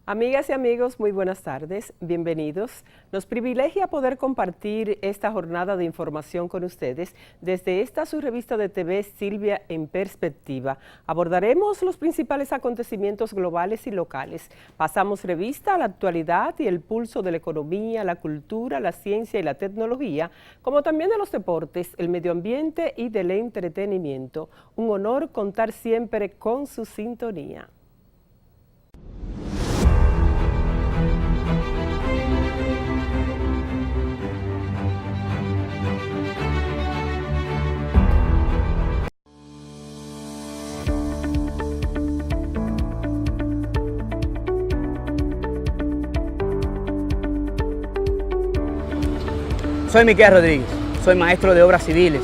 Amigas y amigos, muy buenas tardes, bienvenidos. Nos privilegia poder compartir esta jornada de información con ustedes desde esta su revista de TV Silvia en Perspectiva. Abordaremos los principales acontecimientos globales y locales. Pasamos revista a la actualidad y el pulso de la economía, la cultura, la ciencia y la tecnología, como también de los deportes, el medio ambiente y del entretenimiento. Un honor contar siempre con su sintonía. Soy Miquel Rodríguez, soy maestro de obras civiles,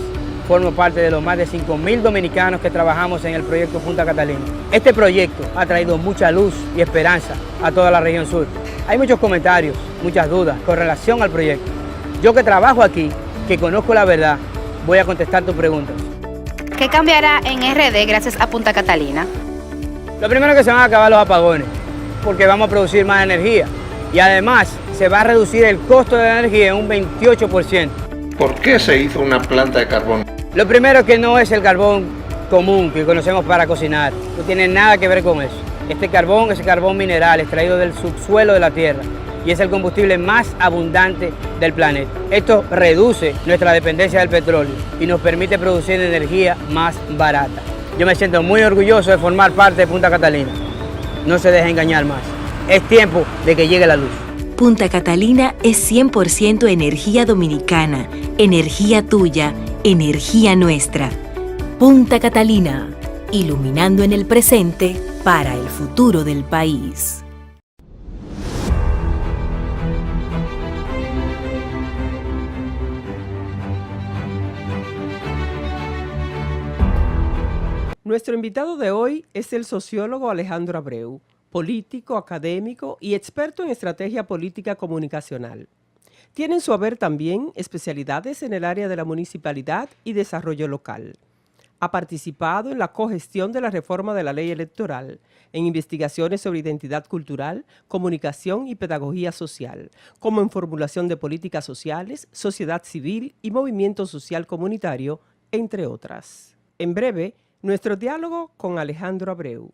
formo parte de los más de 5.000 dominicanos que trabajamos en el proyecto Punta Catalina. Este proyecto ha traído mucha luz y esperanza a toda la región sur. Hay muchos comentarios, muchas dudas con relación al proyecto. Yo que trabajo aquí, que conozco la verdad, voy a contestar tus preguntas. ¿Qué cambiará en RD gracias a Punta Catalina? Lo primero es que se van a acabar los apagones, porque vamos a producir más energía. Y además se va a reducir el costo de la energía en un 28%. ¿Por qué se hizo una planta de carbón? Lo primero es que no es el carbón común que conocemos para cocinar. No tiene nada que ver con eso. Este carbón es carbón mineral extraído del subsuelo de la Tierra y es el combustible más abundante del planeta. Esto reduce nuestra dependencia del petróleo y nos permite producir energía más barata. Yo me siento muy orgulloso de formar parte de Punta Catalina. No se deje engañar más. Es tiempo de que llegue la luz. Punta Catalina es 100% energía dominicana, energía tuya, energía nuestra. Punta Catalina, iluminando en el presente para el futuro del país. Nuestro invitado de hoy es el sociólogo Alejandro Abreu, político, académico y experto en estrategia política comunicacional. Tiene en su haber también especialidades en el área de la municipalidad y desarrollo local. Ha participado en la cogestión de la reforma de la ley electoral, en investigaciones sobre identidad cultural, comunicación y pedagogía social, como en formulación de políticas sociales, sociedad civil y movimiento social comunitario, entre otras. En breve, nuestro diálogo con Alejandro Abreu.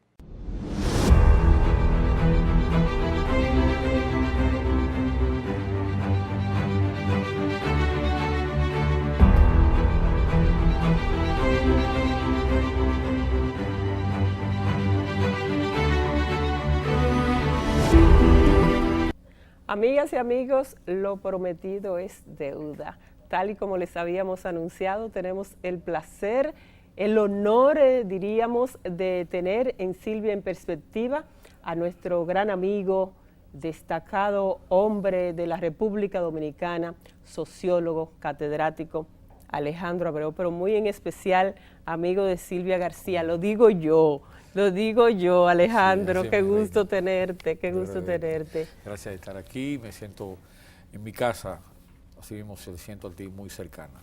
Amigas y amigos, lo prometido es deuda. Tal y como les habíamos anunciado, tenemos el placer, el honor, diríamos, de tener en Silvia en Perspectiva a nuestro gran amigo, destacado hombre de la República Dominicana, sociólogo, catedrático, Alejandro Abreu, pero muy en especial amigo de Silvia García. Lo digo yo, Alejandro, sí, qué gusto tenerte, qué gusto tenerte. Gracias de estar aquí, me siento en mi casa, así mismo se siento a ti muy cercana.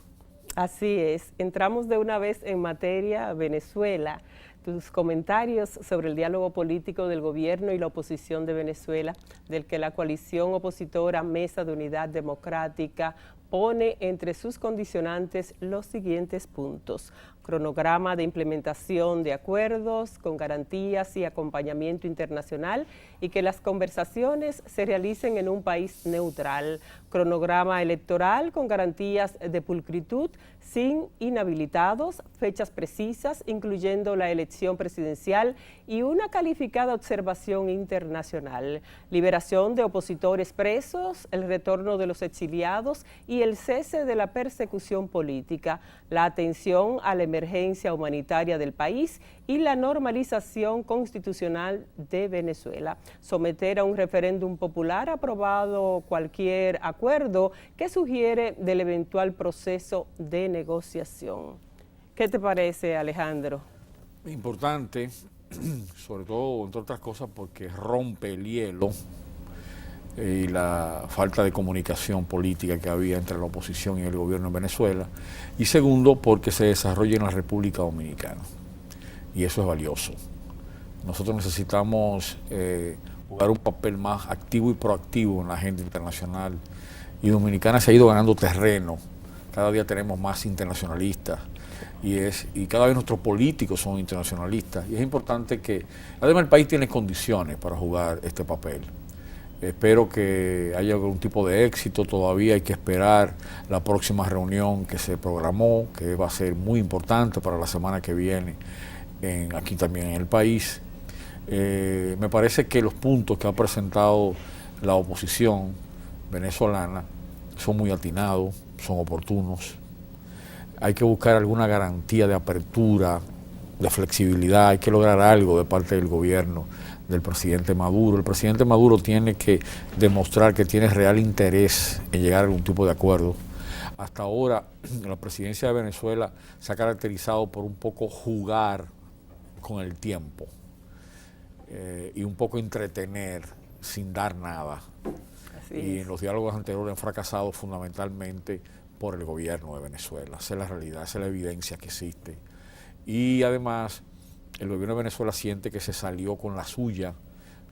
Así es, entramos de una vez en materia Venezuela. Tus comentarios sobre el diálogo político del gobierno y la oposición de Venezuela, del que la coalición opositora Mesa de Unidad Democrática pone entre sus condicionantes los siguientes puntos: cronograma de implementación de acuerdos con garantías y acompañamiento internacional y que las conversaciones se realicen en un país neutral, cronograma electoral con garantías de pulcritud, sin inhabilitados, fechas precisas, incluyendo la elección misión presidencial y una calificada observación internacional, liberación de opositores presos, el retorno de los exiliados y el cese de la persecución política, la atención a la emergencia humanitaria del país y la normalización constitucional de Venezuela. Someter a un referéndum popular aprobado cualquier acuerdo que sugiere del eventual proceso de negociación. ¿Qué te parece, Alejandro? Importante, sobre todo, entre otras cosas, porque rompe el hielo y la falta de comunicación política que había entre la oposición y el gobierno en Venezuela. Y segundo, porque se desarrolla en la República Dominicana. Y eso es valioso. Nosotros necesitamos jugar un papel más activo y proactivo en la agenda internacional. Y Dominicana se ha ido ganando terreno. Cada día tenemos más internacionalistas y cada vez nuestros políticos son internacionalistas. Y es importante que, además, el país tiene condiciones para jugar este papel. Espero que haya algún tipo de éxito. Todavía hay que esperar la próxima reunión que se programó, que va a ser muy importante para la semana que viene aquí también en el país. Me parece que los puntos que ha presentado la oposición venezolana son muy atinados, son oportunos. Hay que buscar alguna garantía de apertura, de flexibilidad, hay que lograr algo de parte del gobierno del presidente Maduro. El presidente Maduro tiene que demostrar que tiene real interés en llegar a algún tipo de acuerdo. Hasta ahora la presidencia de Venezuela se ha caracterizado por un poco jugar con el tiempo y un poco entretener sin dar nada. Y en los diálogos anteriores han fracasado fundamentalmente por el gobierno de Venezuela. Esa es la realidad, esa es la evidencia que existe. Y además, el gobierno de Venezuela siente que se salió con la suya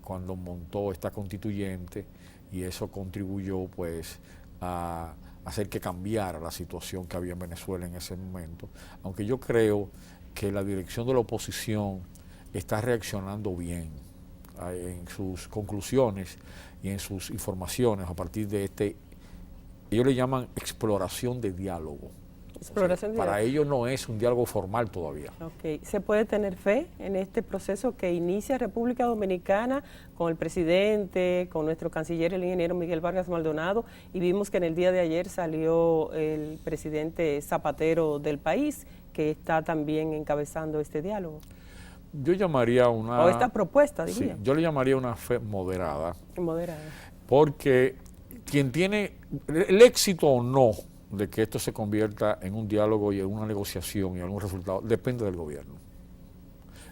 cuando montó esta constituyente y eso contribuyó pues a hacer que cambiara la situación que había en Venezuela en ese momento. Aunque yo creo que la dirección de la oposición está reaccionando bien en sus conclusiones y en sus informaciones a partir de ellos le llaman exploración de diálogo. Exploración de para diálogo. ellos no es un diálogo formal todavía. Okay. ¿Se puede tener fe en este proceso que inicia República Dominicana con el presidente, con nuestro canciller, el ingeniero Miguel Vargas Maldonado, y vimos que en el día de ayer salió el presidente Zapatero del país, que está también encabezando este diálogo? Yo llamaría una... O esta propuesta, diría. Sí, yo le llamaría una fe moderada. Moderada. Porque quien tiene el éxito o no de que esto se convierta en un diálogo y en una negociación y algún resultado, depende del gobierno.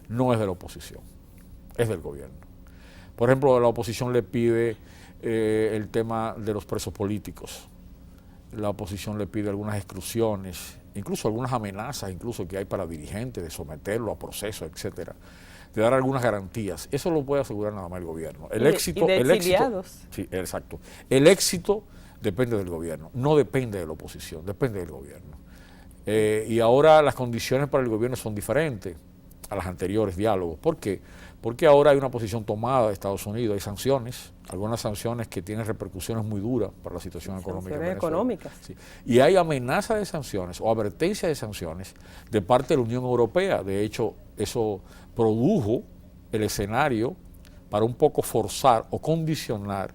No es de la oposición, es del gobierno. Por ejemplo, la oposición le pide el tema de los presos políticos. La oposición le pide algunas exclusiones, incluso algunas amenazas, incluso que hay para dirigentes, de someterlo a proceso, etcétera, de dar algunas garantías. Eso lo puede asegurar nada más el gobierno. El éxito, y de exiliados. Sí, exacto. El éxito depende del gobierno, no depende de la oposición, depende del gobierno. Y ahora las condiciones para el gobierno son diferentes a las anteriores diálogos. ¿Por qué? Porque ahora hay una posición tomada de Estados Unidos, hay sanciones, algunas sanciones que tienen repercusiones muy duras para la situación económica en Venezuela. Económicas. Sí. Y hay amenaza de sanciones o advertencia de sanciones de parte de la Unión Europea. De hecho, eso produjo el escenario para un poco forzar o condicionar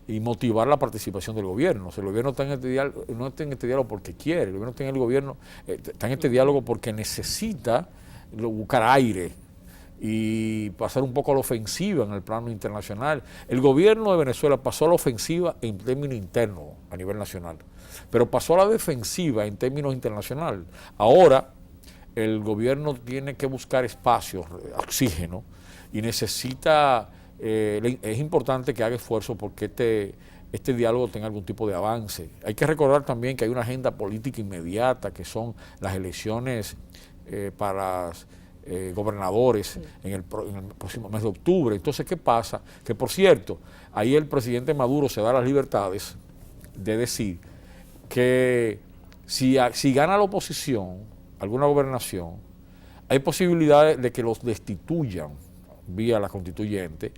y motivar la participación del gobierno. O sea, el gobierno está en este diálogo, no está en este diálogo porque quiere, el gobierno está en este diálogo porque necesita buscar aire y pasar un poco a la ofensiva en el plano internacional. El gobierno de Venezuela pasó a la ofensiva en términos internos a nivel nacional, pero pasó a la defensiva en términos internacionales. Ahora el gobierno tiene que buscar espacios, oxígeno, y necesita, es importante que haga esfuerzo porque este diálogo tenga algún tipo de avance. Hay que recordar también que hay una agenda política inmediata, que son las elecciones para gobernadores en el próximo mes de octubre. Entonces, ¿qué pasa? Que, por cierto, ahí el presidente Maduro se da las libertades de decir que si gana la oposición alguna gobernación, hay posibilidades de que los destituyan vía la constituyente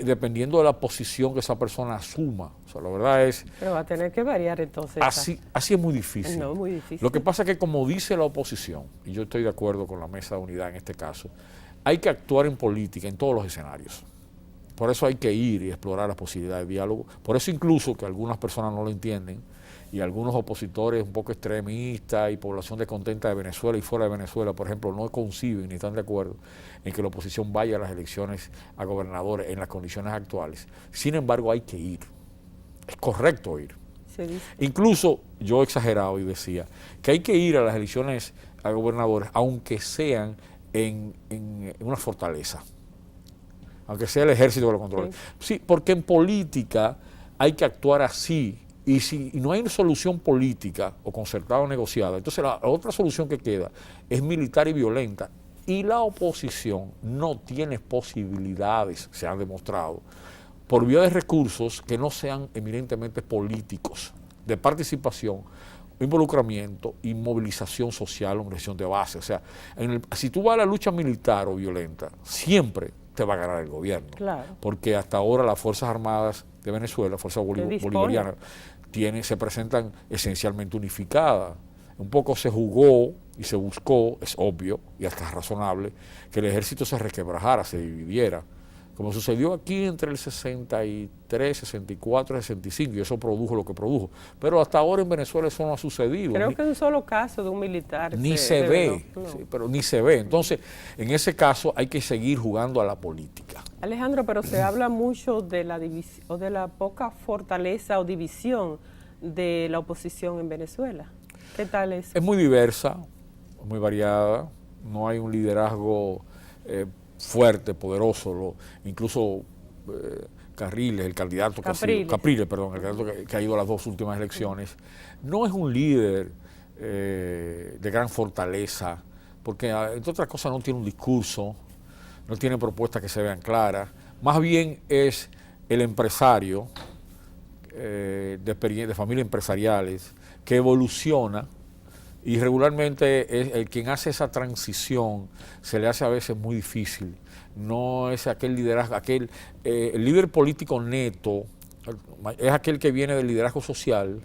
dependiendo de la posición que esa persona asuma. O sea, la verdad es... Pero va a tener que variar entonces. Así es muy difícil. No, muy difícil. Lo que pasa es que, como dice la oposición, y yo estoy de acuerdo con la mesa de unidad en este caso, hay que actuar en política en todos los escenarios. Por eso hay que ir y explorar las posibilidades de diálogo. Por eso incluso que algunas personas no lo entienden y algunos opositores un poco extremistas y población descontenta de Venezuela y fuera de Venezuela, por ejemplo, no conciben ni están de acuerdo en que la oposición vaya a las elecciones a gobernadores en las condiciones actuales. Sin embargo, hay que ir. Es correcto ir. Incluso yo he exagerado y decía que hay que ir a las elecciones a gobernadores aunque sean en una fortaleza, aunque sea el ejército que lo controle. Sí, porque en política hay que actuar así, y si no hay solución política o concertada o negociada, entonces la otra solución que queda es militar y violenta, y la oposición no tiene posibilidades, se han demostrado, por vía de recursos que no sean eminentemente políticos, de participación, involucramiento y movilización social o movilización de base. O sea, si tú vas a la lucha militar o violenta, siempre te va a ganar el gobierno. Claro. Porque hasta ahora las Fuerzas Armadas de Venezuela, Fuerzas Bolivarianas, se presentan esencialmente unificadas. Un poco se jugó y se buscó, es obvio y hasta razonable, que el ejército se resquebrajara, se dividiera, como sucedió aquí entre el 63, 64, 65, y eso produjo lo que produjo. Pero hasta ahora en Venezuela eso no ha sucedido. Creo que es un solo caso de un militar. Ni se ve, no. Sí, pero ni se ve. Entonces, en ese caso hay que seguir jugando a la política. Alejandro, pero se habla mucho de la o de la poca fortaleza o división de la oposición en Venezuela. ¿Qué tal es? Es muy diversa, muy variada, no hay un liderazgo fuerte, poderoso, incluso Capriles, el candidato el candidato que ha ido a las dos últimas elecciones, no es un líder de gran fortaleza, porque entre otras cosas no tiene un discurso, no tiene propuestas que se vean claras, más bien es el empresario de familias empresariales que evoluciona, y regularmente es el quien hace esa transición, se le hace a veces muy difícil. No es aquel liderazgo, el líder político neto, es aquel que viene del liderazgo social,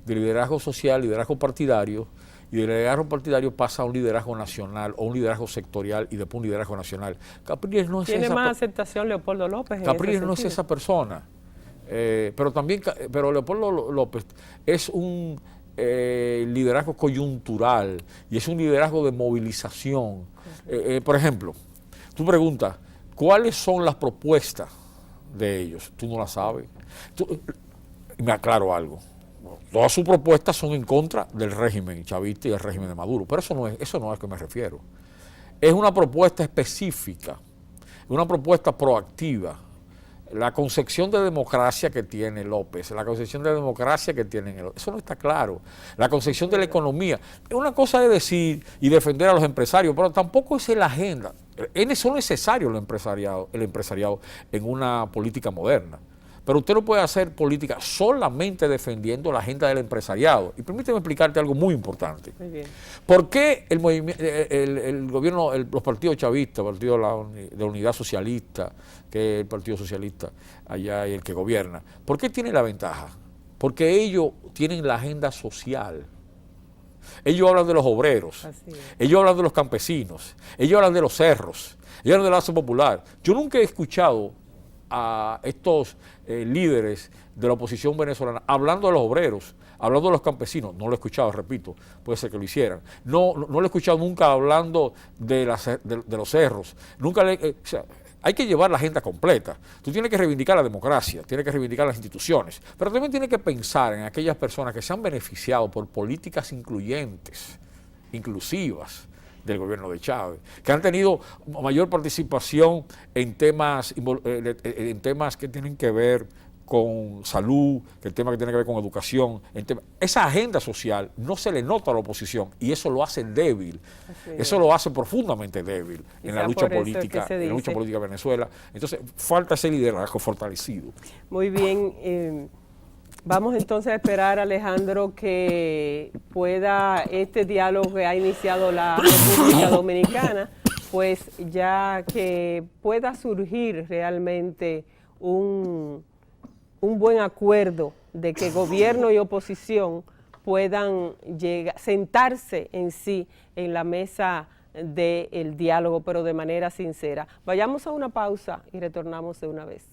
liderazgo partidario, y del liderazgo partidario pasa a un liderazgo nacional o un liderazgo sectorial y después un liderazgo nacional. Capriles no es Tiene más aceptación Leopoldo López. Capriles no es esa persona, pero Leopoldo López es un liderazgo coyuntural y es un liderazgo de movilización. Por ejemplo, tú preguntas, ¿cuáles son las propuestas de ellos? Tú no las sabes. Me aclaro algo. Todas sus propuestas son en contra del régimen chavista y del régimen de Maduro, pero eso no es a lo que me refiero. Es una propuesta específica, una propuesta proactiva. La concepción de democracia que tiene López, la concepción de democracia que tienen, eso no está claro. La concepción de la economía. Una cosa es decir y defender a los empresarios, pero tampoco es la agenda. Son necesarios el empresariado en una política moderna. Pero usted no puede hacer política solamente defendiendo la agenda del empresariado. Y permíteme explicarte algo muy importante. Muy bien. ¿Por qué el gobierno, los partidos chavistas, el Partido de la Unidad Socialista, que es el Partido Socialista allá y el que gobierna, por qué tiene la ventaja? Porque ellos tienen la agenda social. Ellos hablan de los obreros, ellos hablan de los campesinos, ellos hablan de los cerros, ellos hablan de la base popular. Yo nunca he escuchado a estos líderes de la oposición venezolana hablando de los obreros, hablando de los campesinos. No lo he escuchado, repito, puede ser que lo hicieran. No lo he escuchado nunca hablando de los cerros. O sea, hay que llevar la agenda completa. Tú tienes que reivindicar la democracia, tienes que reivindicar las instituciones, pero también tienes que pensar en aquellas personas que se han beneficiado por políticas incluyentes, inclusivas, del gobierno de Chávez, que han tenido mayor participación en temas que tienen que ver con salud, que el tema que tiene que ver con educación. Esa agenda social no se le nota a la oposición y eso lo hace débil, eso lo hace profundamente débil en la lucha política, de Venezuela. Entonces falta ese liderazgo fortalecido. Muy bien. Vamos entonces a esperar, Alejandro, que pueda este diálogo que ha iniciado la República Dominicana pues ya que pueda surgir realmente un buen acuerdo de que gobierno y oposición puedan sentarse en sí en la mesa del diálogo, pero de manera sincera. Vayamos a una pausa y retornamos de una vez.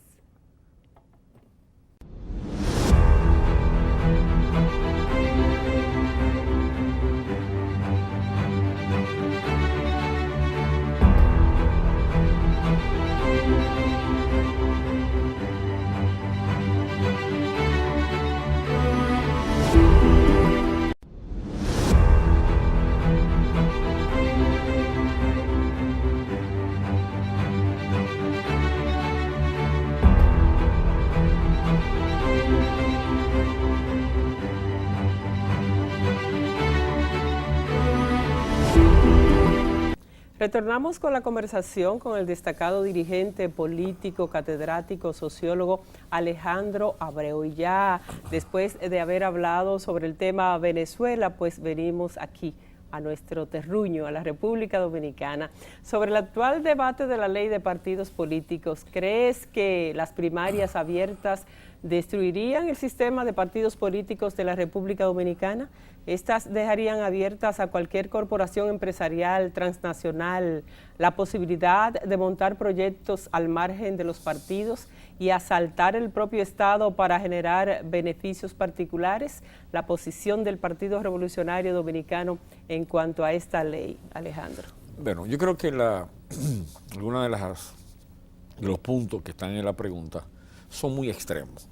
Retornamos con la conversación con el destacado dirigente político, catedrático, sociólogo Alejandro Abreu. Y ya después de haber hablado sobre el tema Venezuela, pues venimos aquí a nuestro terruño, a la República Dominicana. Sobre el actual debate de la ley de partidos políticos, ¿crees que las primarias abiertas destruirían el sistema de partidos políticos de la República Dominicana? ¿Estas dejarían abiertas a cualquier corporación empresarial transnacional la posibilidad de montar proyectos al margen de los partidos y asaltar el propio Estado para generar beneficios particulares? La posición del Partido Revolucionario Dominicano en cuanto a esta ley, Alejandro. Bueno, yo creo que algunos de los puntos que están en la pregunta son muy extremos,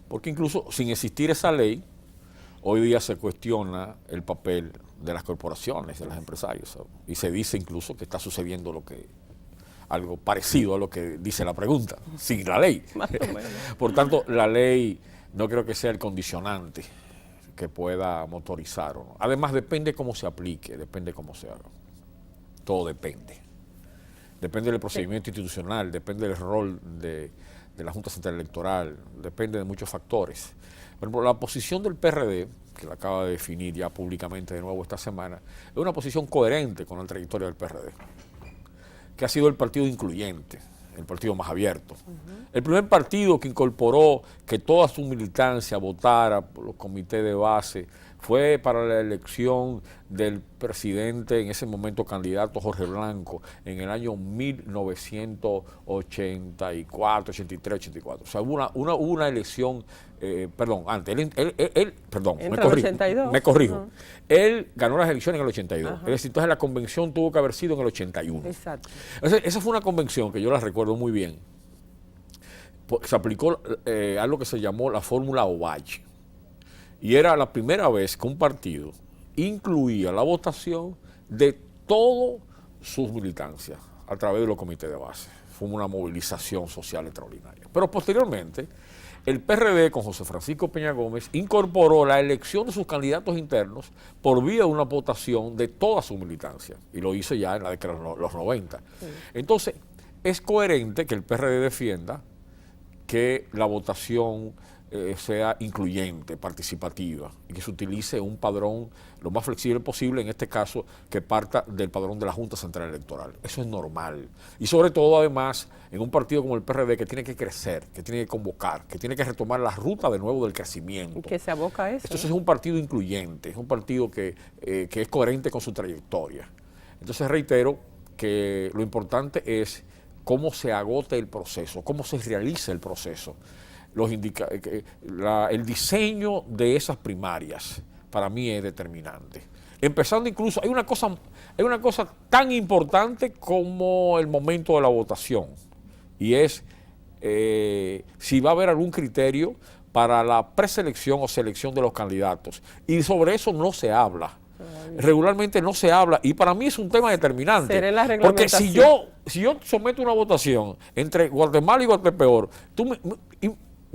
porque incluso sin existir esa ley, hoy día se cuestiona el papel de las corporaciones, de los empresarios, ¿sabes? Y se dice incluso que está sucediendo algo parecido a lo que dice la pregunta, sin la ley. Más o menos. Por tanto, la ley no creo que sea el condicionante que pueda motorizar. ¿No? Además, depende cómo se aplique, depende cómo se haga. Todo depende. Depende del procedimiento institucional, depende del rol de la Junta Central Electoral, depende de muchos factores. Por ejemplo, la posición del PRD, que la acaba de definir ya públicamente de nuevo esta semana, es una posición coherente con la trayectoria del PRD, que ha sido el partido incluyente, el partido más abierto. El primer partido que incorporó que toda su militancia votara por los comités de base fue para la elección del presidente, en ese momento candidato Jorge Blanco, en el año 1984, 83, 84. O sea, hubo una elección, antes, me corrijo. Él ganó las elecciones en el 82. Es decir, entonces la convención tuvo que haber sido en el 81. Exacto. Entonces, esa fue una convención que yo la recuerdo muy bien. Se aplicó algo que se llamó la fórmula Ovalle. Y era la primera vez que un partido incluía la votación de todas sus militancias a través de los comités de base. Fue una movilización social extraordinaria. Pero posteriormente, el PRD con José Francisco Peña Gómez incorporó la elección de sus candidatos internos por vía de una votación de toda su militancia. Y lo hizo ya en la década de los 90. Sí. Entonces, es coherente que el PRD defienda que la votación sea incluyente, participativa, y que se utilice un padrón lo más flexible posible, en este caso, que parta del padrón de la Junta Central Electoral. Eso es normal. Y sobre todo, además, en un partido como el PRD, que tiene que crecer, que tiene que convocar, que tiene que retomar la ruta de nuevo del crecimiento. Y que se aboca a eso. Entonces es un partido incluyente, es un partido que es coherente con su trayectoria. Entonces reitero que lo importante es cómo se agote el proceso, cómo se realiza el proceso. El diseño de esas primarias para mí es determinante. Empezando incluso, hay una cosa tan importante como el momento de la votación, y es si va a haber algún criterio para la preselección o selección de los candidatos. Y sobre eso no se habla. Regularmente no se habla, y para mí es un tema determinante. Porque si yo someto una votación entre Guatemala y Guatepeor,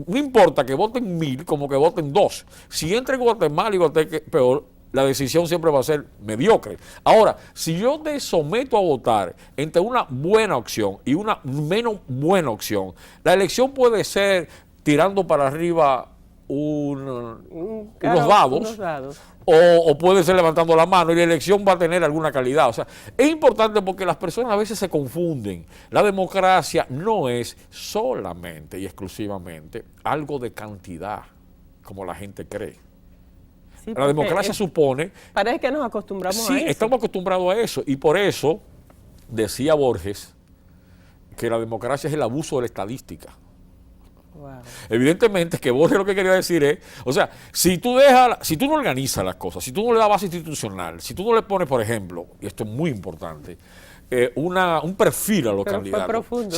no importa que voten 1000 como que voten 2. Si entre Guatemala y Guatepeor, la decisión siempre va a ser mediocre. Ahora, si yo te someto a votar entre una buena opción y una menos buena opción, la elección puede ser tirando para arriba unos dados, o puede ser levantando la mano y la elección va a tener alguna calidad. O sea, es importante porque las personas a veces se confunden. La democracia no es solamente y exclusivamente algo de cantidad, como la gente cree. Sí, La democracia supone... Parece que nos acostumbramos a Sí, eso. estamos acostumbrados a eso. Y por eso decía Borges que la democracia es el abuso de la estadística. Wow. Evidentemente que Borges lo que quería decir es, o sea, si tú no organizas las cosas, si tú no le das base institucional, si tú no le pones, por ejemplo, y esto es muy importante, un perfil a los Pero candidatos. fue profundo,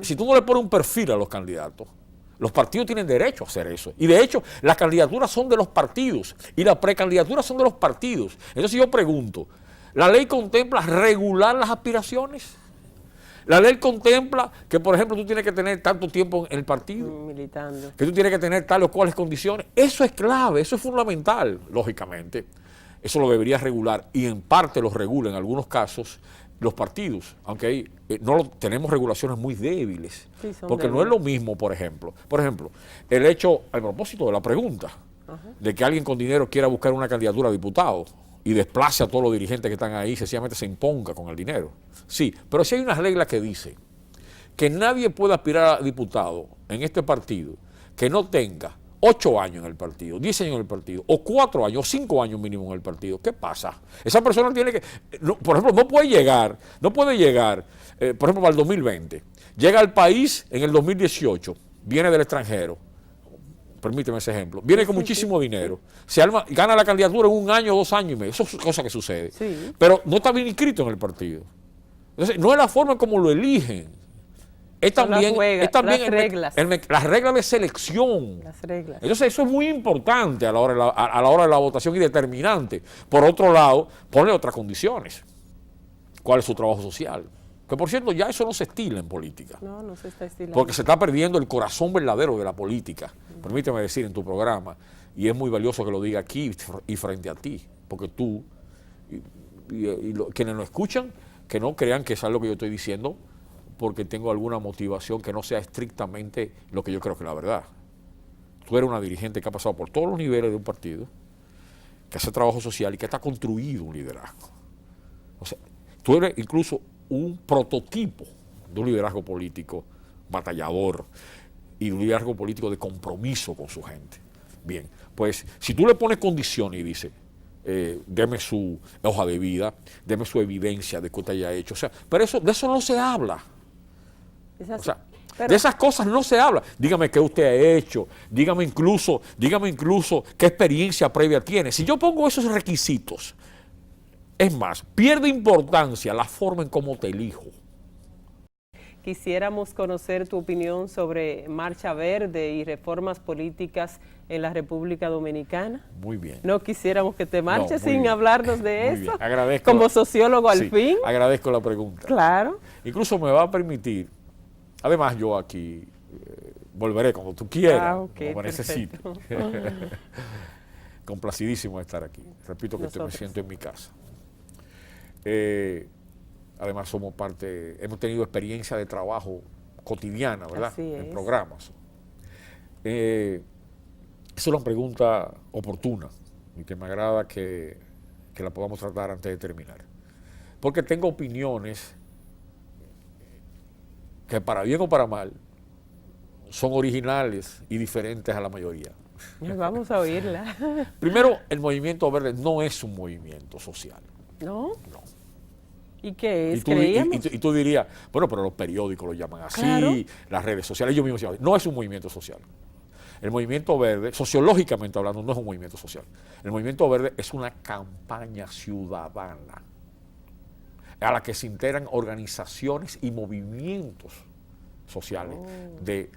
Si tú no le pones un perfil a los candidatos, los partidos tienen derecho a hacer eso. Y de hecho, las candidaturas son de los partidos y las precandidaturas son de los partidos. Entonces yo pregunto, ¿la ley contempla regular las aspiraciones? La ley contempla que, por ejemplo, tú tienes que tener tanto tiempo en el partido, Militando. que tú tienes que tener tales o cuales condiciones. Eso es clave, eso es fundamental, lógicamente. Eso lo debería regular y en parte lo regula en algunos casos los partidos, aunque ahí tenemos regulaciones muy débiles, Sí, son porque no débiles. es lo mismo, por ejemplo, el hecho, al propósito de la pregunta, de que alguien con dinero quiera buscar una candidatura a diputado y desplace a todos los dirigentes que están ahí, sencillamente se imponga con el dinero. Sí, pero si hay unas reglas que dicen que nadie puede aspirar a diputado en este partido que no tenga 8 años en el partido, 10 años en el partido, o 4 años, o 5 años mínimo en el partido. ¿Qué pasa? Esa persona tiene que, por ejemplo, no puede llegar, por ejemplo, para el 2020. Llega al país en el 2018, viene del extranjero, permíteme ese ejemplo, viene con muchísimo dinero, gana la candidatura en 1 año, 2 años y medio, eso es cosa que sucede, Sí. pero no está bien inscrito en el partido. Entonces, no es la forma en como lo eligen. Es Son las también, juegas, es también las reglas. las reglas de selección. Las reglas. Entonces eso es muy importante a la hora de la votación y determinante. Por otro lado, pone otras condiciones. ¿Cuál es su trabajo social? Que por cierto, ya eso no se estila en política. No, no se está estilando. Porque se está perdiendo el corazón verdadero de la política. Permíteme decir en tu programa, y es muy valioso que lo diga aquí y frente a ti, porque tú quienes lo escuchan, que no crean que es algo que yo estoy diciendo porque tengo alguna motivación que no sea estrictamente lo que yo creo que es la verdad. Tú eres una dirigente que ha pasado por todos los niveles de un partido, que hace trabajo social y que está construido un liderazgo. O sea, tú eres incluso un prototipo de un liderazgo político batallador y un liderazgo político de compromiso con su gente. Bien, pues si tú le pones condiciones y dices, deme su hoja de vida, deme su evidencia de que usted haya hecho, o sea, pero de eso no se habla. Es así. O sea, Pero- de esas cosas no se habla. Dígame qué usted ha hecho, dígame incluso qué experiencia previa tiene. Si yo pongo esos requisitos, es más, pierde importancia la forma en cómo te elijo. Quisiéramos conocer tu opinión sobre Marcha Verde y reformas políticas en la República Dominicana. Muy bien. No quisiéramos que te marches muy sin bien. hablarnos de Muy eso. bien. Agradezco Como sociólogo al Sí, fin. agradezco la pregunta. Claro. Incluso me va a permitir, además yo aquí volveré cuando tú quieras, Ah, ok, como me necesites. perfecto. Complacidísimo de estar aquí. Repito que me Nosotros. siento en mi casa. Además hemos tenido experiencia de trabajo cotidiana, ¿verdad? Así En es. programas. Es una pregunta oportuna y que me agrada que la podamos tratar antes de terminar. Porque tengo opiniones que para bien o para mal son originales y diferentes a la mayoría. Vamos a oírla. Primero, el movimiento verde no es un movimiento social. ¿No? No. ¿Y qué es? Y Creíamos. tú dirías, bueno, pero los periódicos lo llaman así, Claro. las redes sociales, ellos mismos llaman así. No es un movimiento social. El movimiento verde, sociológicamente hablando, no es un movimiento social. El movimiento verde es una campaña ciudadana a la que se integran organizaciones y movimientos sociales de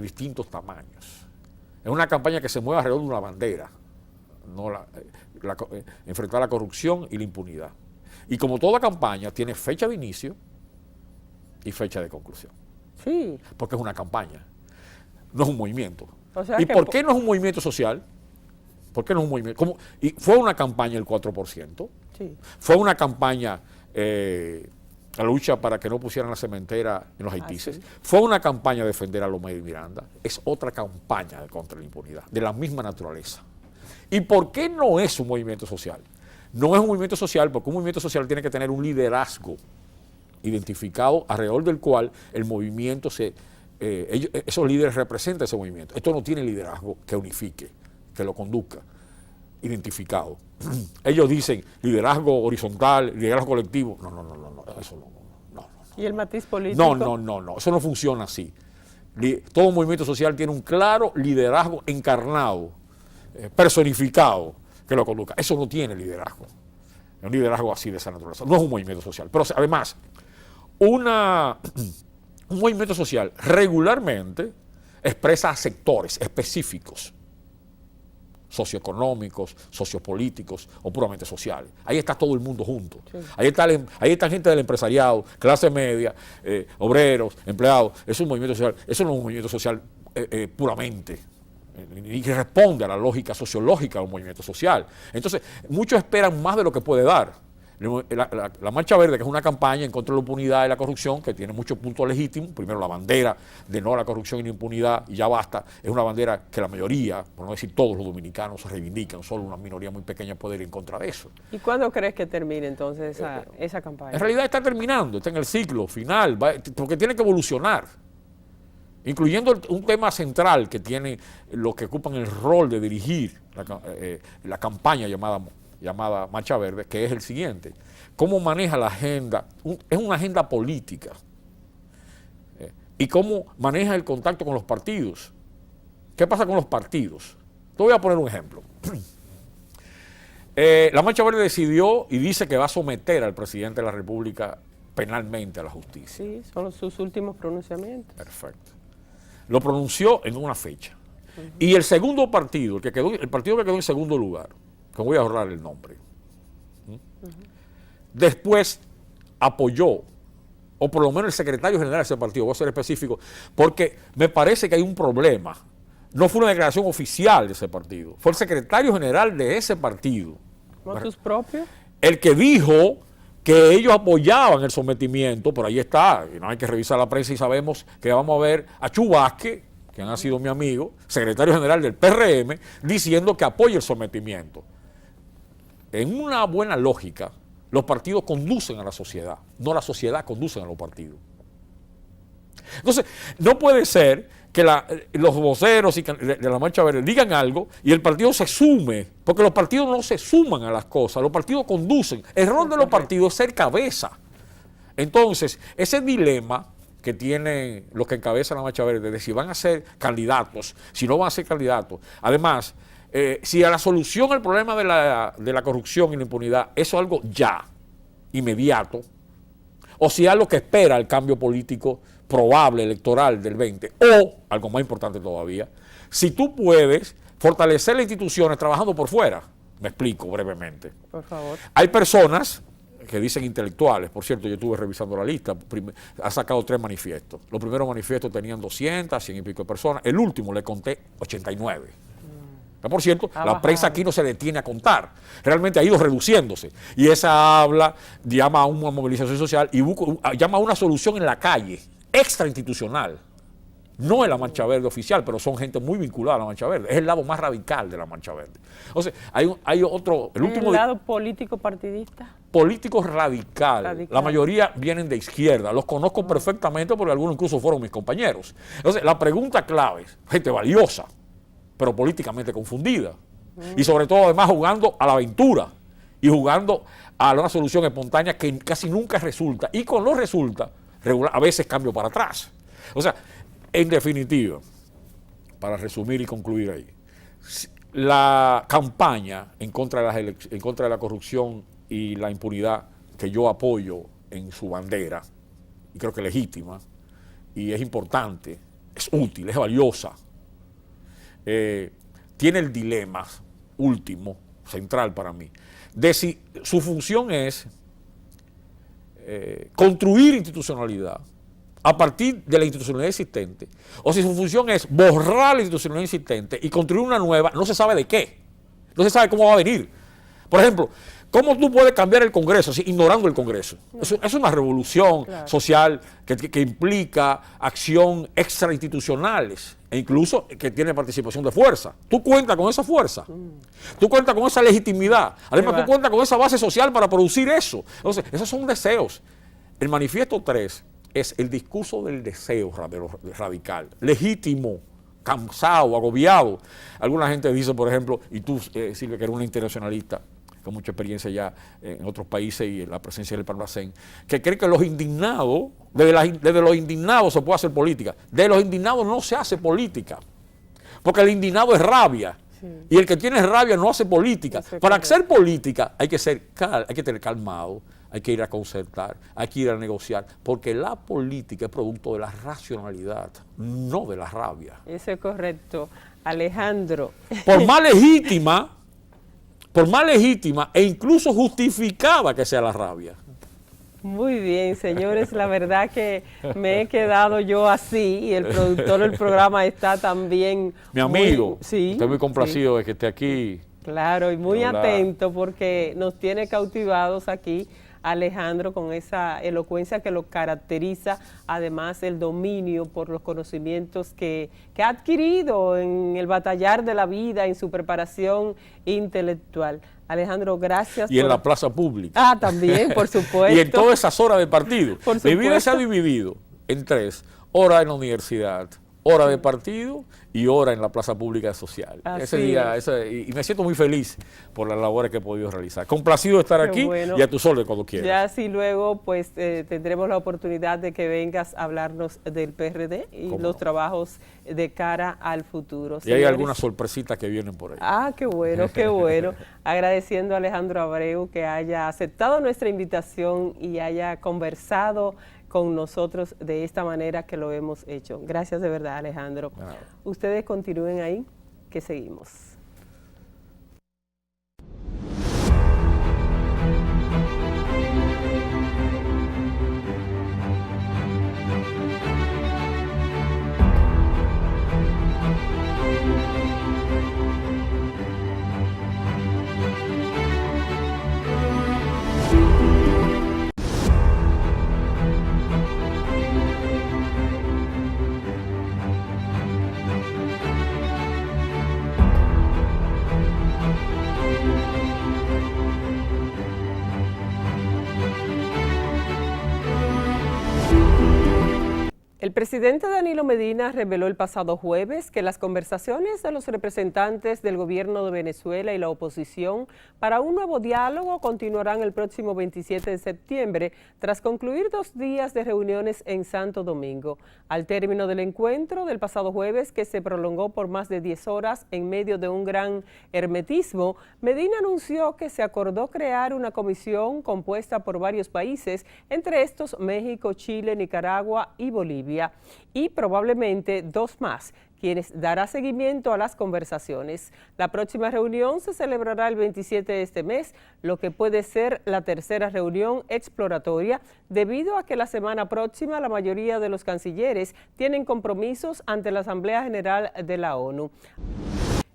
distintos tamaños. Es una campaña que se mueve alrededor de una bandera, no enfrentar la corrupción y la impunidad. Y como toda campaña, tiene fecha de inicio y fecha de conclusión. Sí. Porque es una campaña, no es un movimiento. O sea ¿Y que por qué no es un movimiento social? ¿Por qué no es un movimiento? Y fue una campaña el 4%, Sí. fue una campaña la lucha para que no pusieran la cementera en los haitises, sí. fue una campaña de defender a Lomé y Miranda, es otra campaña contra la impunidad, de la misma naturaleza. ¿Y por qué no es un movimiento social? No es un movimiento social porque un movimiento social tiene que tener un liderazgo identificado alrededor del cual el movimiento esos líderes representan ese movimiento. Esto no tiene liderazgo que unifique, que lo conduzca, identificado. Ellos dicen liderazgo horizontal, liderazgo colectivo. No, eso no. ¿Y el matiz político? No, eso no funciona así. Todo movimiento social tiene un claro liderazgo encarnado, personificado, que lo conduzca. Eso no tiene liderazgo. Un liderazgo así de esa naturaleza. No es un movimiento social. Pero además, un movimiento social regularmente expresa a sectores específicos, socioeconómicos, sociopolíticos o puramente sociales. Ahí está todo el mundo junto. Sí. Ahí está gente del empresariado, clase media, obreros, empleados. Es un movimiento social. Eso no es un movimiento social puramente. Y que responde a la lógica sociológica de un movimiento social. Entonces, muchos esperan más de lo que puede dar. La Marcha Verde, que es una campaña en contra de la impunidad y la corrupción, que tiene muchos puntos legítimos. Primero, la bandera de no a la corrupción y la impunidad, y ya basta. Es una bandera que la mayoría, por no decir todos los dominicanos, se reivindican. Solo una minoría muy pequeña puede ir en contra de eso. ¿Y cuándo crees que termine entonces esa campaña? En realidad está terminando, está en el ciclo final, porque tiene que evolucionar. Incluyendo un tema central que tiene los que ocupan el rol de dirigir la campaña llamada Marcha Verde, que es el siguiente: cómo maneja la agenda, es una agenda política, y cómo maneja el contacto con los partidos. ¿Qué pasa con los partidos? Te voy a poner un ejemplo. La Marcha Verde decidió y dice que va a someter al presidente de la República penalmente a la justicia. Sí, son sus últimos pronunciamientos. Perfecto. Lo pronunció en una fecha. Y el segundo partido, el partido que quedó en segundo lugar, que voy a ahorrar el nombre, después apoyó, o por lo menos el secretario general de ese partido, voy a ser específico, porque me parece que hay un problema. No fue una declaración oficial de ese partido, fue el secretario general de ese partido. ¿Con sus propios? El que dijo que ellos apoyaban el sometimiento, por ahí está, y no hay que revisar la prensa y sabemos que vamos a ver a Chu Vázquez, que ha sido mi amigo, secretario general del PRM, diciendo que apoya el sometimiento. En una buena lógica, los partidos conducen a la sociedad, no la sociedad conduce a los partidos. Entonces, no puede ser que los voceros de la Marcha Verde digan algo y el partido se sume, porque los partidos no se suman a las cosas, los partidos conducen. El rol de los partidos es ser cabeza. Entonces, ese dilema que tienen los que encabezan la Marcha Verde de si van a ser candidatos, si no van a ser candidatos. Además, si a la solución al problema de la corrupción y la impunidad es algo ya, inmediato, o si es algo que espera el cambio político probable electoral del 20, o, algo más importante todavía, si tú puedes fortalecer las instituciones trabajando por fuera. Me explico brevemente. Por favor. Hay personas que dicen intelectuales, por cierto, yo estuve revisando la lista, ha sacado 3 manifiestos. Los primeros manifiestos tenían 200, 100 y pico de personas, el último le conté 89. Por cierto, la prensa aquí no se detiene a contar, realmente ha ido reduciéndose. Y esa llama a una movilización social y llama a una solución en la calle, extrainstitucional. No es la Marcha Verde oficial, pero son gente muy vinculada a la Marcha Verde. Es el lado más radical de la Marcha Verde. O sea, hay otro... ¿El lado político partidista? Político radical. La mayoría vienen de izquierda. Los conozco perfectamente porque algunos incluso fueron mis compañeros. Entonces, la pregunta clave es, gente valiosa, pero políticamente confundida. Y sobre todo, además, jugando a la aventura y jugando a una solución espontánea que casi nunca resulta. Y cuando no resulta, a veces cambio para atrás. O sea, en definitiva, para resumir y concluir ahí, la campaña en contra de la corrupción y la impunidad que yo apoyo en su bandera, y creo que legítima, y es importante, es útil, es valiosa, tiene el dilema último, central para mí, de si su función es construir institucionalidad a partir de la institucionalidad existente, o si su función es borrar la institucionalidad existente y construir una nueva, no se sabe de qué, no se sabe cómo va a venir. Por ejemplo, ¿Cómo tú puedes cambiar el Congreso así, ignorando el Congreso? No. Es una revolución social que implica acción extrainstitucionales e incluso que tiene participación de fuerza. Tú cuentas con esa fuerza, tú cuentas con esa legitimidad, además tú cuentas con esa base social para producir eso. Entonces, esos son deseos. El manifiesto 3 es el discurso del deseo radical, legítimo, cansado, agobiado. Alguna gente dice, por ejemplo, y tú, Silvia, que eres una internacionalista, con mucha experiencia ya en otros países y en la presencia del Parlacén, que cree que los indignados, desde los indignados se puede hacer política. De los indignados no se hace política, porque el indignado es rabia, y el que tiene rabia no hace política. Para hacer política hay que tener calmado, hay que ir a concertar, hay que ir a negociar, porque la política es producto de la racionalidad, no de la rabia. Eso es correcto. Alejandro. Por más legítima e incluso justificada que sea la rabia. Muy bien, señores, la verdad que me he quedado yo así y el productor del programa está también... Mi amigo, estoy muy complacido de que esté aquí. Claro, y muy atento porque nos tiene cautivados aquí Alejandro con esa elocuencia que lo caracteriza, además el dominio por los conocimientos que ha adquirido en el batallar de la vida, en su preparación intelectual. Alejandro, gracias. Y en la plaza pública. Ah, también, por supuesto. Y en todas esas horas de partido. Por Mi vida se ha dividido en 3: hora en la universidad, hora de partido y hora en la plaza pública social. Ese día, y me siento muy feliz por las labores que he podido realizar. Complacido de estar aquí y a tus órdenes cuando quieras. Ya así luego pues tendremos la oportunidad de que vengas a hablarnos del PRD y los trabajos de cara al futuro. Y hay algunas sorpresitas que vienen por ahí. Ah, qué bueno, qué bueno. Agradeciendo a Alejandro Abreu que haya aceptado nuestra invitación y haya conversado con nosotros de esta manera que lo hemos hecho. Gracias de verdad, Alejandro. Ustedes continúen ahí, que seguimos. El presidente Danilo Medina reveló el pasado jueves que las conversaciones de los representantes del gobierno de Venezuela y la oposición para un nuevo diálogo continuarán el próximo 27 de septiembre, tras concluir 2 días de reuniones en Santo Domingo. Al término del encuentro del pasado jueves, que se prolongó por más de 10 horas en medio de un gran hermetismo, Medina anunció que se acordó crear una comisión compuesta por varios países, entre estos México, Chile, Nicaragua y Bolivia, y probablemente 2 más, quienes dará seguimiento a las conversaciones. La próxima reunión se celebrará el 27 de este mes, lo que puede ser la tercera reunión exploratoria, debido a que la semana próxima la mayoría de los cancilleres tienen compromisos ante la Asamblea General de la ONU.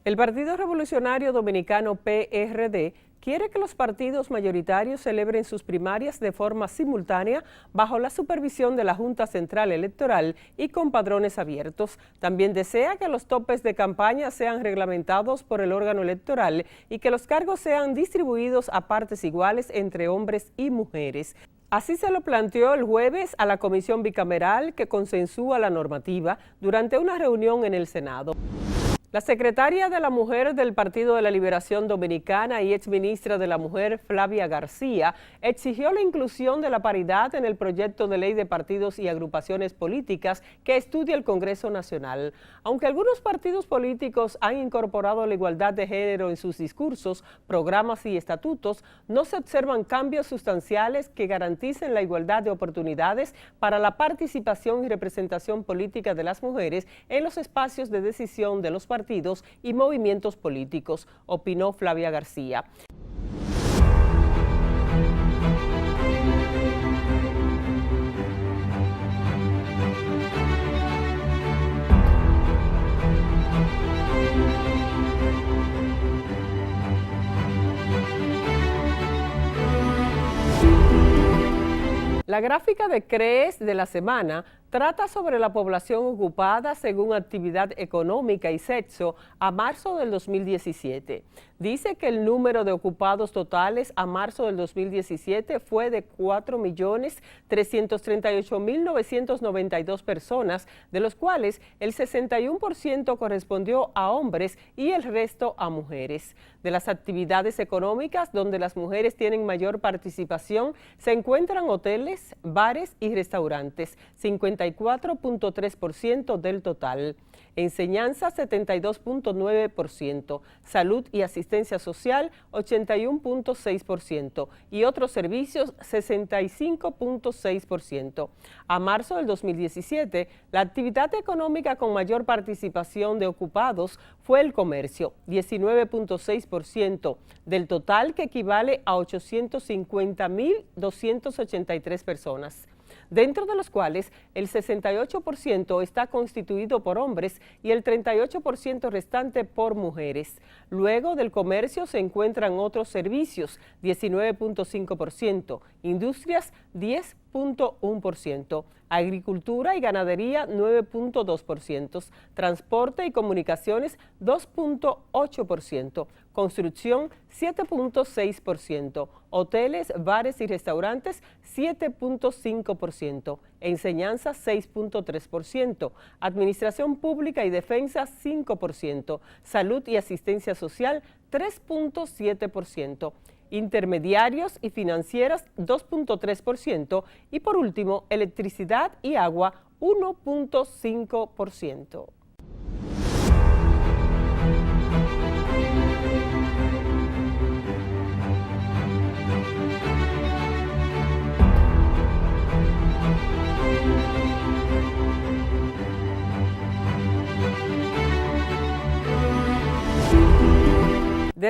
El Partido Revolucionario Dominicano, PRD, quiere que los partidos mayoritarios celebren sus primarias de forma simultánea bajo la supervisión de la Junta Central Electoral y con padrones abiertos. También desea que los topes de campaña sean reglamentados por el órgano electoral y que los cargos sean distribuidos a partes iguales entre hombres y mujeres. Así se lo planteó el jueves a la Comisión Bicameral que consensúa la normativa durante una reunión en el Senado. La secretaria de la Mujer del Partido de la Liberación Dominicana y exministra de la Mujer, Flavia García, exigió la inclusión de la paridad en el proyecto de ley de partidos y agrupaciones políticas que estudia el Congreso Nacional. Aunque algunos partidos políticos han incorporado la igualdad de género en sus discursos, programas y estatutos, no se observan cambios sustanciales que garanticen la igualdad de oportunidades para la participación y representación política de las mujeres en los espacios de decisión de los partidos y movimientos políticos, opinó Flavia García. La gráfica de CREES de la semana trata sobre la población ocupada según actividad económica y sexo a marzo del 2017. Dice que el número de ocupados totales a marzo del 2017 fue de 4.338.992 personas, de los cuales el 61% correspondió a hombres y el resto a mujeres. De las actividades económicas donde las mujeres tienen mayor participación se encuentran hoteles, bares y restaurantes, 54.3% del total. Enseñanza, 72.9%, salud y asistencia social, 81.6% y otros servicios, 65.6%. A marzo del 2017, la actividad económica con mayor participación de ocupados fue el comercio, 19.6% del total, que equivale a 850.283 personas, dentro de los cuales el 68% está constituido por hombres y el 38% restante por mujeres. Luego del comercio se encuentran otros servicios, 19.5%, industrias, 10.1%, agricultura y ganadería, 9.2%, transporte y comunicaciones, 2.8%, construcción, 7.6%, hoteles, bares y restaurantes, 7.5%, enseñanza, 6.3%, administración pública y defensa, 5%, salud y asistencia social, 3.7%. Intermediarios y financieras, 2.3%, y por último, electricidad y agua, 1.5%.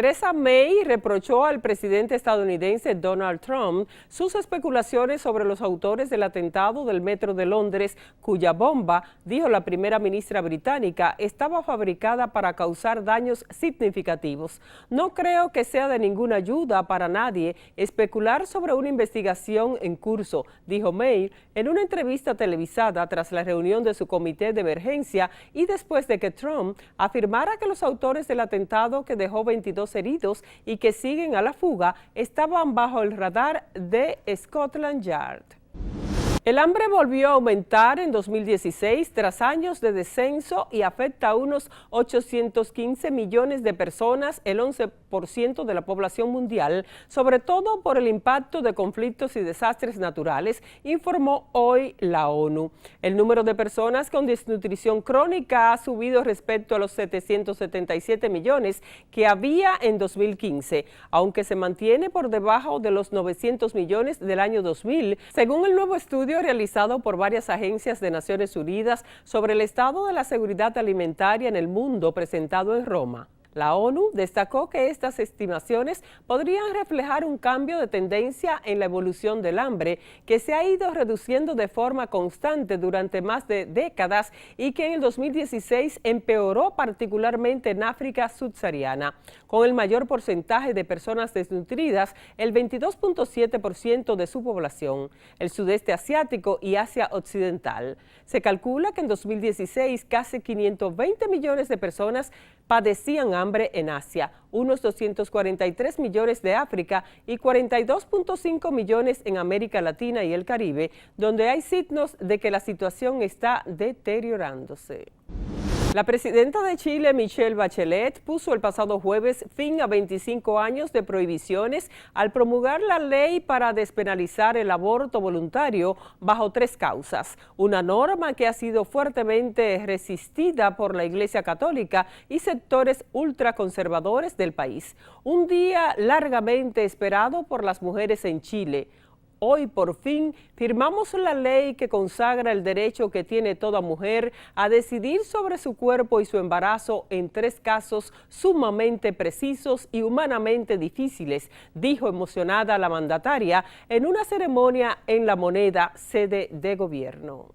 Theresa May reprochó al presidente estadounidense Donald Trump sus especulaciones sobre los autores del atentado del metro de Londres, cuya bomba, dijo la primera ministra británica, estaba fabricada para causar daños significativos. No creo que sea de ninguna ayuda para nadie especular sobre una investigación en curso, dijo May en una entrevista televisada tras la reunión de su comité de emergencia y después de que Trump afirmara que los autores del atentado, que dejó 22 heridos y que siguen a la fuga, estaban bajo el radar de Scotland Yard. El hambre volvió a aumentar en 2016 tras años de descenso y afecta a unos 815 millones de personas, el 11% de la población mundial, sobre todo por el impacto de conflictos y desastres naturales, informó hoy la ONU. El número de personas con desnutrición crónica ha subido respecto a los 777 millones que había en 2015, aunque se mantiene por debajo de los 900 millones del año 2000, según el nuevo estudio realizado por varias agencias de Naciones Unidas sobre el estado de la seguridad alimentaria en el mundo, presentado en Roma. La ONU destacó que estas estimaciones podrían reflejar un cambio de tendencia en la evolución del hambre, que se ha ido reduciendo de forma constante durante más de décadas y que en el 2016 empeoró particularmente en África subsahariana, con el mayor porcentaje de personas desnutridas, el 22.7% de su población, el sudeste asiático y Asia occidental. Se calcula que en 2016 casi 520 millones de personas padecían hambre en Asia, unos 243 millones de África y 42.5 millones en América Latina y el Caribe, donde hay signos de que la situación está deteriorándose. La presidenta de Chile, Michelle Bachelet, puso el pasado jueves fin a 25 años de prohibiciones al promulgar la ley para despenalizar el aborto voluntario bajo 3 causas, una norma que ha sido fuertemente resistida por la Iglesia Católica y sectores ultraconservadores del país. Un día largamente esperado por las mujeres en Chile. Hoy, por fin, firmamos la ley que consagra el derecho que tiene toda mujer a decidir sobre su cuerpo y su embarazo en 3 casos sumamente precisos y humanamente difíciles, dijo emocionada la mandataria en una ceremonia en La Moneda, sede de gobierno.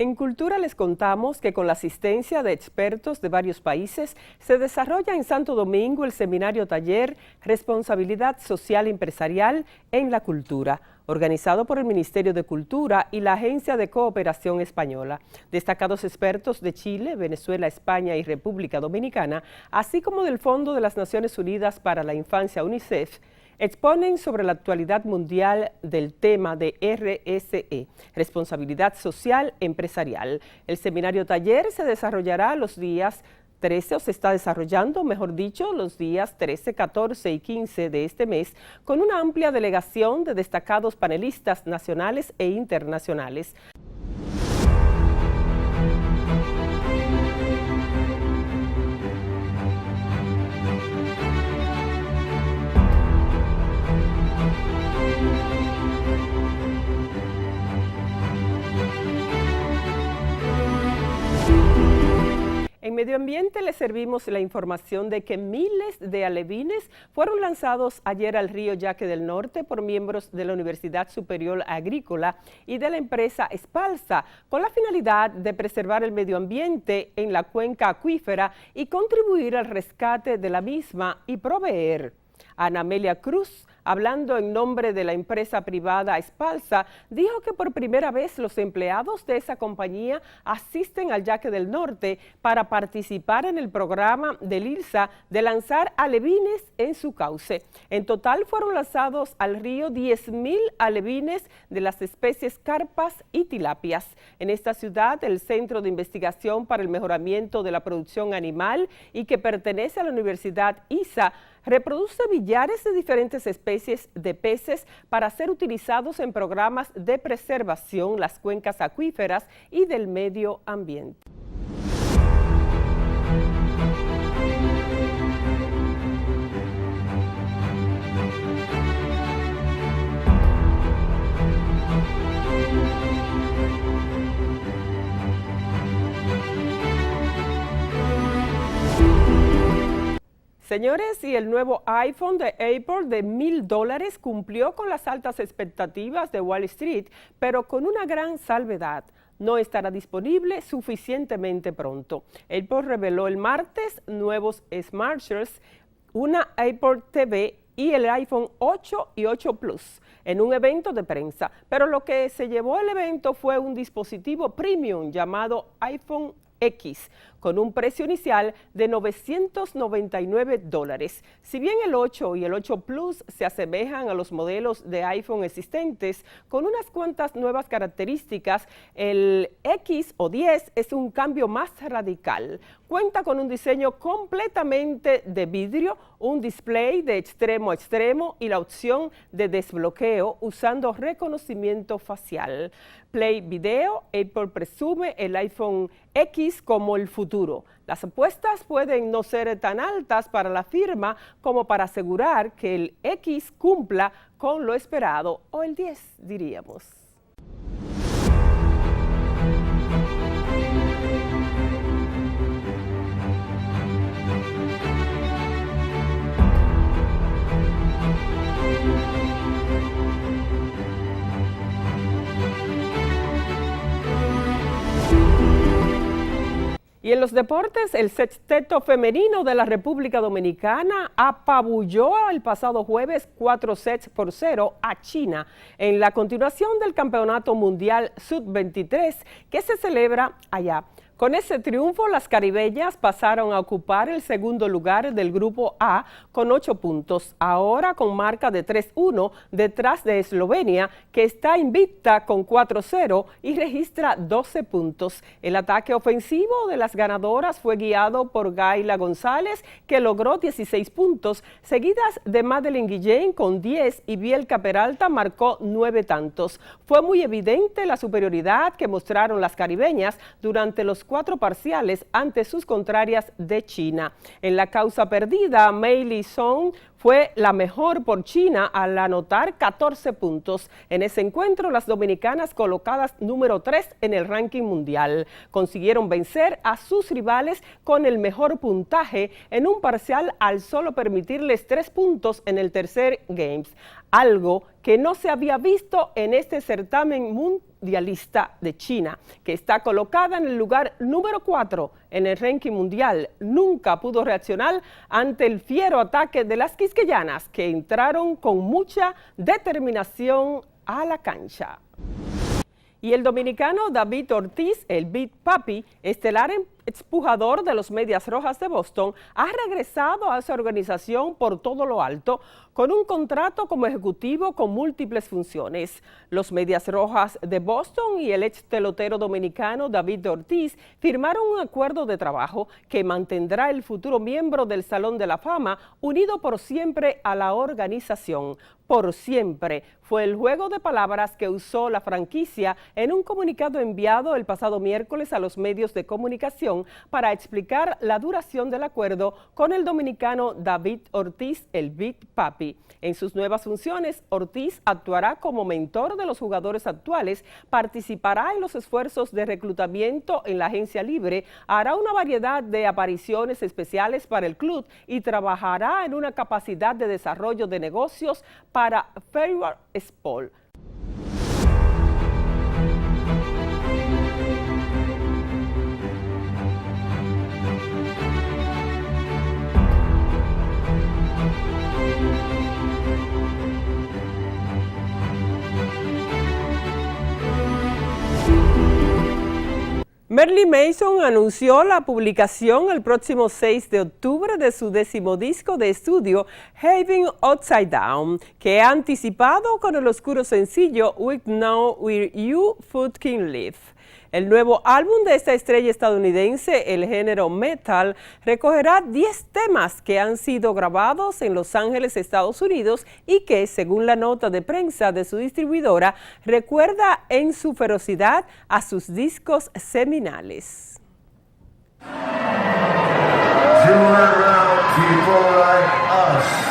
En Cultura les contamos que con la asistencia de expertos de varios países se desarrolla en Santo Domingo el seminario taller Responsabilidad Social Empresarial en la Cultura, organizado por el Ministerio de Cultura y la Agencia de Cooperación Española. Destacados expertos de Chile, Venezuela, España y República Dominicana, así como del Fondo de las Naciones Unidas para la Infancia UNICEF, exponen sobre la actualidad mundial del tema de RSE, Responsabilidad Social Empresarial. El seminario taller se desarrollará los días 13, o se está desarrollando, mejor dicho, los días 13, 14 y 15 de este mes, con una amplia delegación de destacados panelistas nacionales e internacionales. En Medio Ambiente les servimos la información de que miles de alevines fueron lanzados ayer al río Yaque del Norte por miembros de la Universidad Superior Agrícola y de la empresa Espalsa, con la finalidad de preservar el medio ambiente en la cuenca acuífera y contribuir al rescate de la misma y proveer. Ana Amelia Cruz, hablando en nombre de la empresa privada Espalsa, dijo que por primera vez los empleados de esa compañía asisten al Yaque del Norte para participar en el programa del IRSA de lanzar alevines en su cauce. En total fueron lanzados al río 10.000 alevines de las especies carpas y tilapias. En esta ciudad, el Centro de Investigación para el Mejoramiento de la Producción Animal y que pertenece a la Universidad ISA, reproduce billares de diferentes especies de peces para ser utilizados en programas de preservación, las cuencas acuíferas y del medio ambiente. Señores, y el nuevo iPhone de Apple de $1,000 cumplió con las altas expectativas de Wall Street, pero con una gran salvedad: no estará disponible suficientemente pronto. Apple reveló el martes nuevos smartphones, una Apple TV y el iPhone 8 y 8 Plus en un evento de prensa, pero lo que se llevó el evento fue un dispositivo premium llamado iPhone X, con un precio inicial de $999. Si bien el 8 y el 8 Plus se asemejan a los modelos de iPhone existentes, con unas cuantas nuevas características, el X o 10 es un cambio más radical. Cuenta con un diseño completamente de vidrio, un display de extremo a extremo y la opción de desbloqueo usando reconocimiento facial. Play Video, Apple presume el iPhone X como el futuro. Las apuestas pueden no ser tan altas para la firma como para asegurar que el X cumpla con lo esperado, o el 10 diríamos. Y en los deportes, el sexteto femenino de la República Dominicana apabulló el pasado jueves 4-0 a China en la continuación del Campeonato Mundial Sub-23 que se celebra allá. Con ese triunfo, las caribeñas pasaron a ocupar el segundo lugar del Grupo A con 8 puntos, ahora con marca de 3-1 detrás de Eslovenia, que está invicta con 4-0 y registra 12 puntos. El ataque ofensivo de las ganadoras fue guiado por Gaila González, que logró 16 puntos, seguidas de Madeline Guillén con 10 y Bielka Peralta marcó 9 tantos. Fue muy evidente la superioridad que mostraron las caribeñas durante los 4 parciales ante sus contrarias de China. En la causa perdida, Mei Li Song fue la mejor por China al anotar 14 puntos. En ese encuentro, las dominicanas colocadas número 3 en el ranking mundial consiguieron vencer a sus rivales con el mejor puntaje en un parcial al solo permitirles 3 puntos en el tercer Games, algo que no se había visto en este certamen mundialista de China, que está colocada en el lugar número 4 en el ranking mundial. Nunca pudo reaccionar ante el fiero ataque de las quisqueyanas, que entraron con mucha determinación a la cancha. Y el dominicano David Ortiz, el Big Papi, estelar expujador de los Medias Rojas de Boston, ha regresado a esa organización por todo lo alto con un contrato como ejecutivo con múltiples funciones. Los Medias Rojas de Boston y el ex pelotero dominicano David Ortiz firmaron un acuerdo de trabajo que mantendrá el futuro miembro del Salón de la Fama unido por siempre a la organización. Por siempre fue el juego de palabras que usó la franquicia en un comunicado enviado el pasado miércoles a los medios de comunicación para explicar la duración del acuerdo con el dominicano David Ortiz, el Big Papi. En sus nuevas funciones, Ortiz actuará como mentor de los jugadores actuales, participará en los esfuerzos de reclutamiento en la agencia libre, hará una variedad de apariciones especiales para el club y trabajará en una capacidad de desarrollo de negocios para Fairward Sport. Marilyn Manson anunció la publicación el próximo 6 de octubre de su 10º disco de estudio, Heaven Upside Down, que ha anticipado con el oscuro sencillo We Know Where You Fucking Live. El nuevo álbum de esta estrella estadounidense, el género metal, recogerá 10 temas que han sido grabados en Los Ángeles, Estados Unidos, y que, según la nota de prensa de su distribuidora, recuerda en su ferocidad a sus discos seminales. People like us.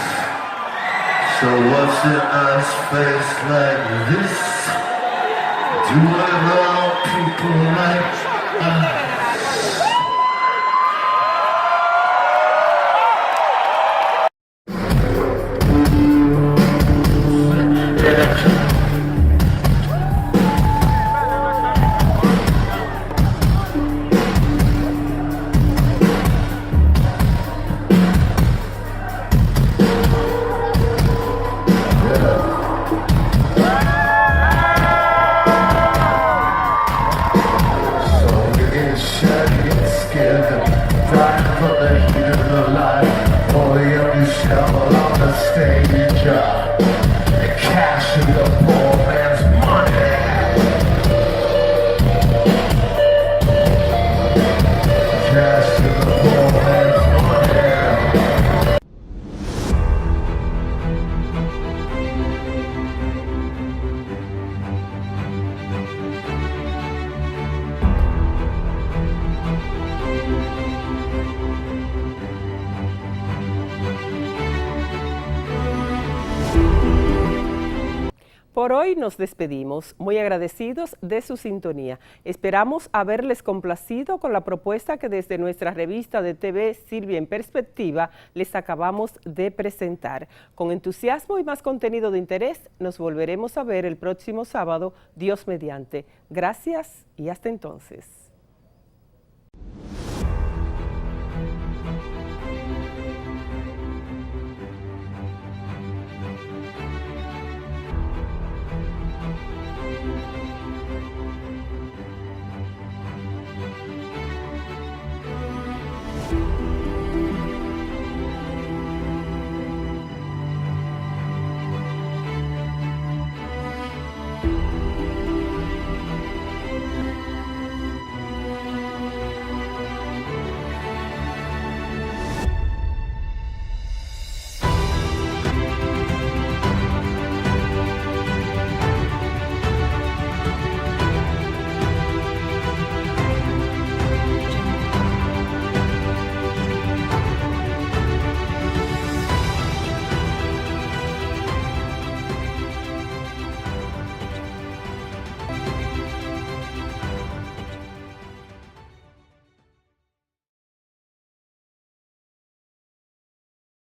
Por hoy nos despedimos, muy agradecidos de su sintonía. Esperamos haberles complacido con la propuesta que desde nuestra revista de TV Silvia en Perspectiva les acabamos de presentar. Con entusiasmo y más contenido de interés, nos volveremos a ver el próximo sábado, Dios mediante. Gracias y hasta entonces.